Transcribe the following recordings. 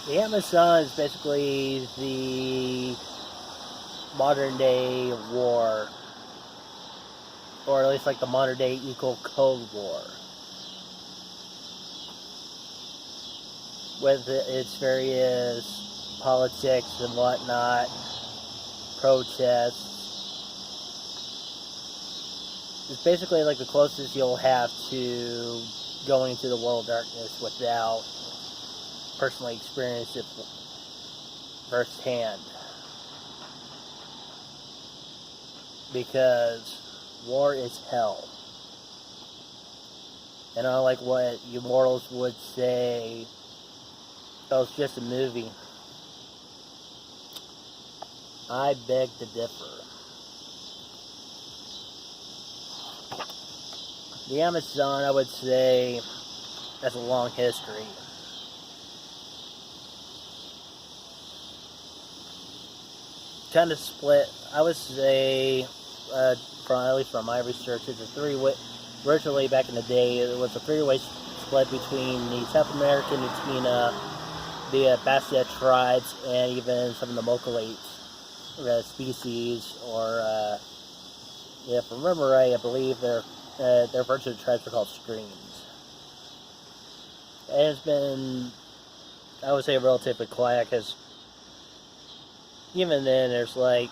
The Amazon is basically the modern day war, or at least like the modern day equal Cold War, with its various politics and whatnot, protests. It's basically like the closest you'll have to going into the world of darkness without personally experiencing it firsthand. Because war is hell. And unlike what you mortals would say, oh, it's just a movie, I beg to differ. The Amazon, I would say, has a long history. Kind of split, I would say, at least from my research, it's a three-way. Originally, back in the day, it was a three-way split between the South American, between the Basset tribes, and even some of the Mokolate species, or if I remember right, I believe their version of the tribes are called streams. And it's been, I would say, relatively quiet, because even then, there's like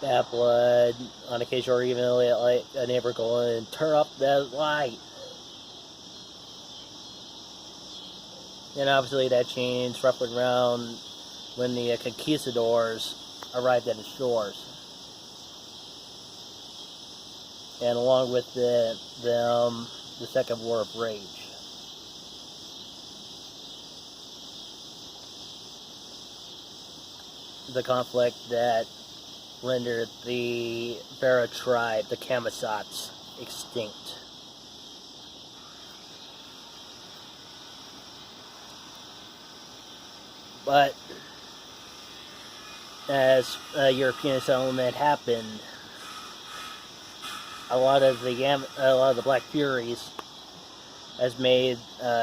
bad blood on occasion, or even like a neighbor going and turn up that light. And obviously, that changed roughly around when the conquistadors arrived at the shores. And along with the Second War of Rage. The conflict that rendered the Vera tribe, the Kamisats, extinct. But as European settlement happened, a lot of the Black Furies has made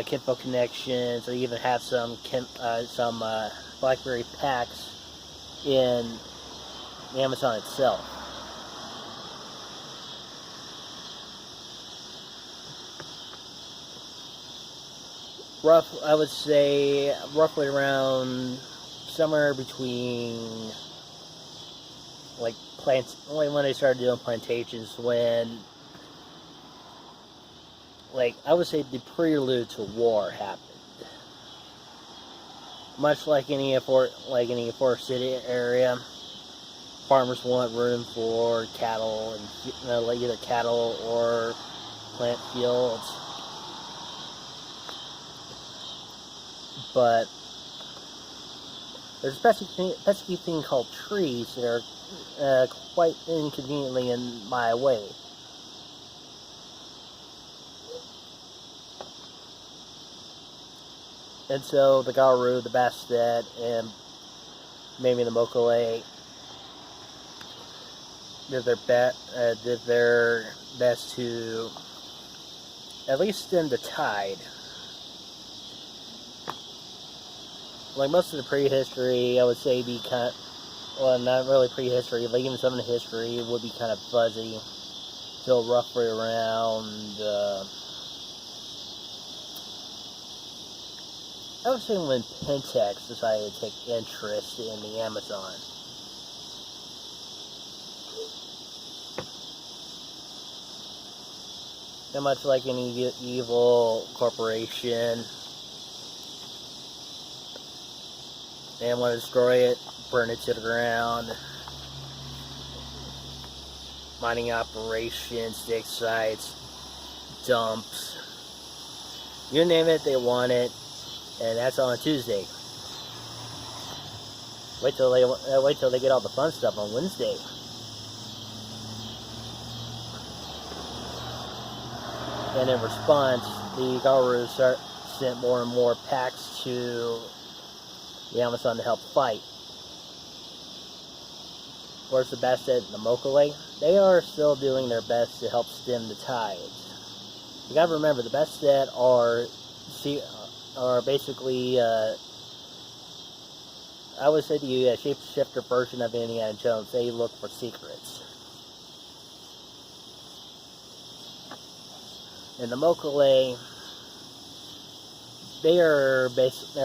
kinfolk connections, or even have some Black Fury packs in the Amazon itself. I would say roughly around somewhere between like when they started doing plantations, when I would say the prelude to war happened. Much like any forest city area, farmers want room for cattle and either cattle or plant fields. But there's a pesky thing called trees that are quite inconveniently in my way. And so the Garu, the Bastet, and maybe the Mokole did their best to at least stem the tide. Like most of the prehistory, I would say not really prehistory, but even some of the history would be kind of fuzzy till roughly around, I would say when Pentax decided to take interest in the Amazon. And much like any evil corporation, they want to destroy it, burn it to the ground. Mining operations, dig sites, dumps. You name it, they want it. And that's on a Tuesday. Wait till they get all the fun stuff on Wednesday. And in response, the Garus sent more and more packs to the Amazon to help fight. Of course, the Basset and the Mokole, they are still doing their best to help stem the tides. You gotta remember, the Basset are basically I would say to you, a shapeshifter version of Indiana Jones, they look for secrets. And the Mokale, they're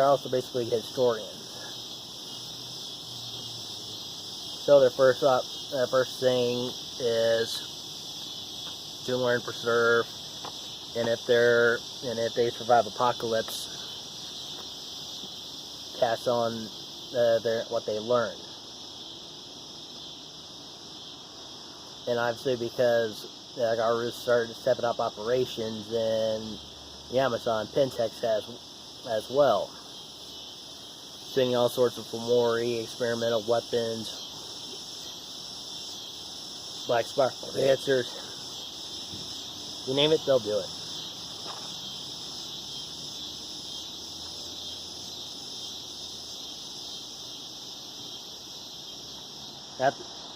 also basically historians. So their first thing is to learn, preserve, and if they survive apocalypse, pass on what they learned. And obviously, because Garu started stepping up operations in the Amazon, Pentex has as well, sending all sorts of Fomori, experimental weapons, Black Sparkle Dancers, you name it, they'll do it.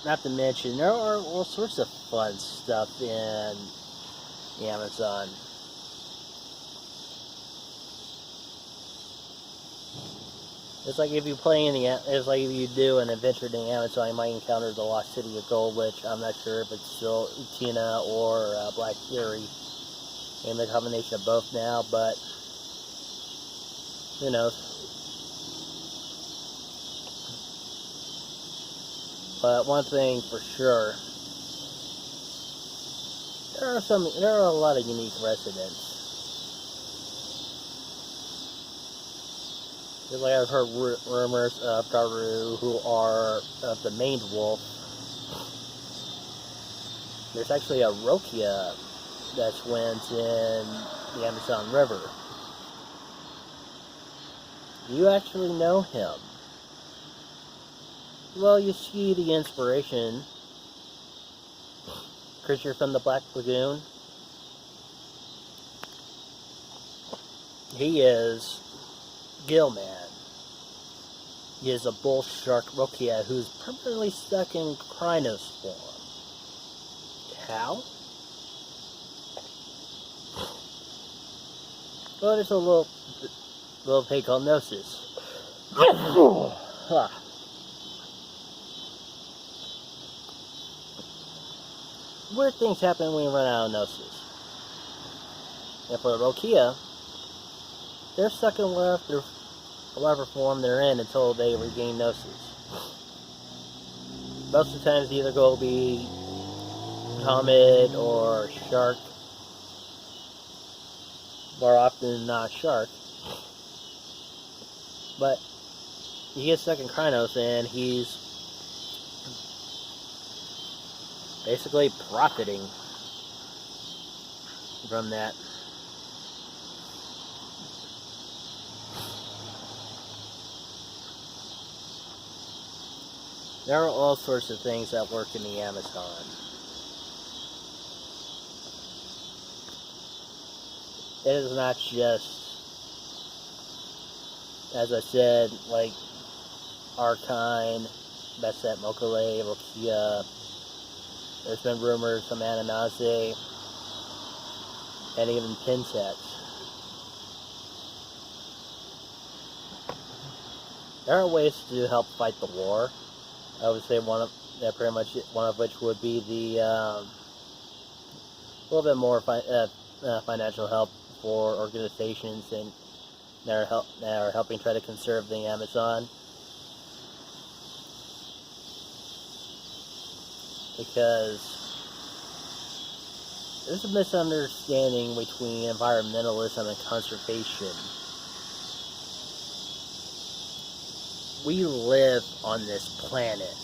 Not to mention, there are all sorts of fun stuff in the Amazon. It's like if you do an adventure in the Amazon, you might encounter the Lost City of Gold, which I'm not sure if it's still Tina or Black Fury. Maybe a combination of both now, but who knows. But one thing for sure, there are a lot of unique residents. Just like I've heard rumors of Garu who are of the maned wolf. There's actually a Rokia that swims in the Amazon River. You actually know him. Well, you see the inspiration. Creature from the Black Lagoon. He is Gillman. He is a bull shark Rokia who's permanently stuck in Krynos form. How? Well, there's a little thing called Gnosis. Weird things happen when you run out of Gnosis. And for the Rokia, they're stuck in whatever form they're in until they regain Gnosis. Most of the times, either go be Comet or Shark. More often than not, Shark. But he gets stuck in Krynos, and he's basically profiting from that. There are all sorts of things that work in the Amazon. It is not just, as I said, like Archine, Beset, Mokale, Rokia. There's been rumors from Ananaze, and even Pentex. There are ways to help fight the war. I would say one of which would be the little bit more financial help for organizations and that are helping try to conserve the Amazon. Because there's a misunderstanding between environmentalism and conservation. We live on this planet.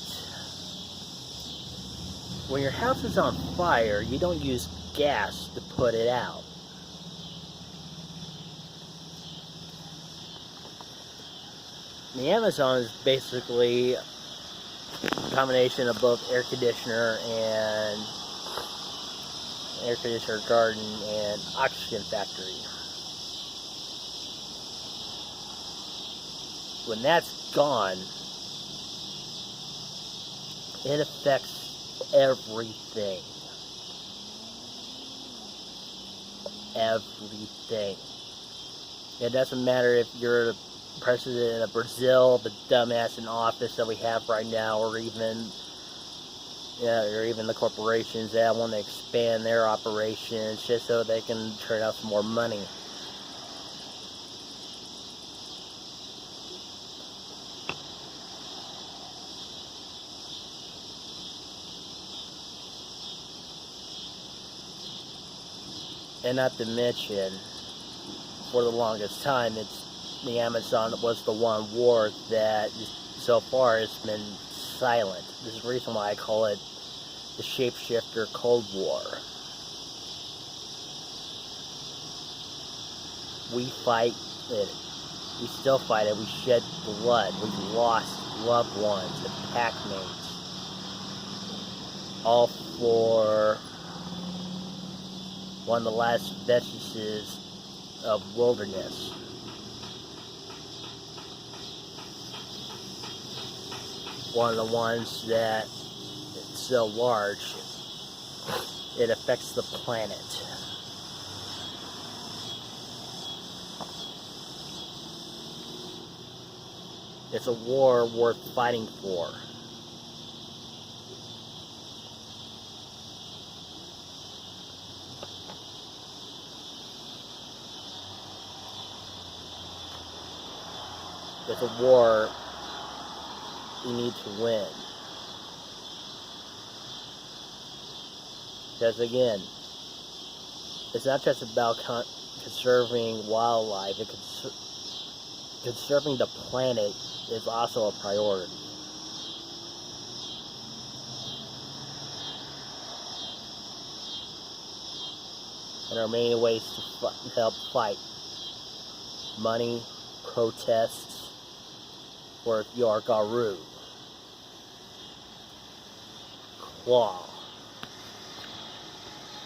When your house is on fire, you don't use gas to put it out. The Amazon is basically a combination of both air conditioner garden and oxygen factory. When that's gone, it affects everything. Everything. It doesn't matter if you're president of Brazil, the dumbass in office that we have right now, or even the corporations that want to expand their operations just so they can turn out some more money. And not to mention, for the longest time, the Amazon was the one war that so far has been silent. This is the reason why I call it the Shapeshifter Cold War. We fight it. We still fight it. We shed blood. We've lost loved ones and packmates. All for one of the last vestiges of wilderness. One of the ones that it's so large it affects the planet. It's a war worth fighting for. It's a war we need to win. Because again, it's not just about conserving wildlife. Conserving the planet is also a priority. And there are many ways to help fight. Money, protests, or your Garu. Claw.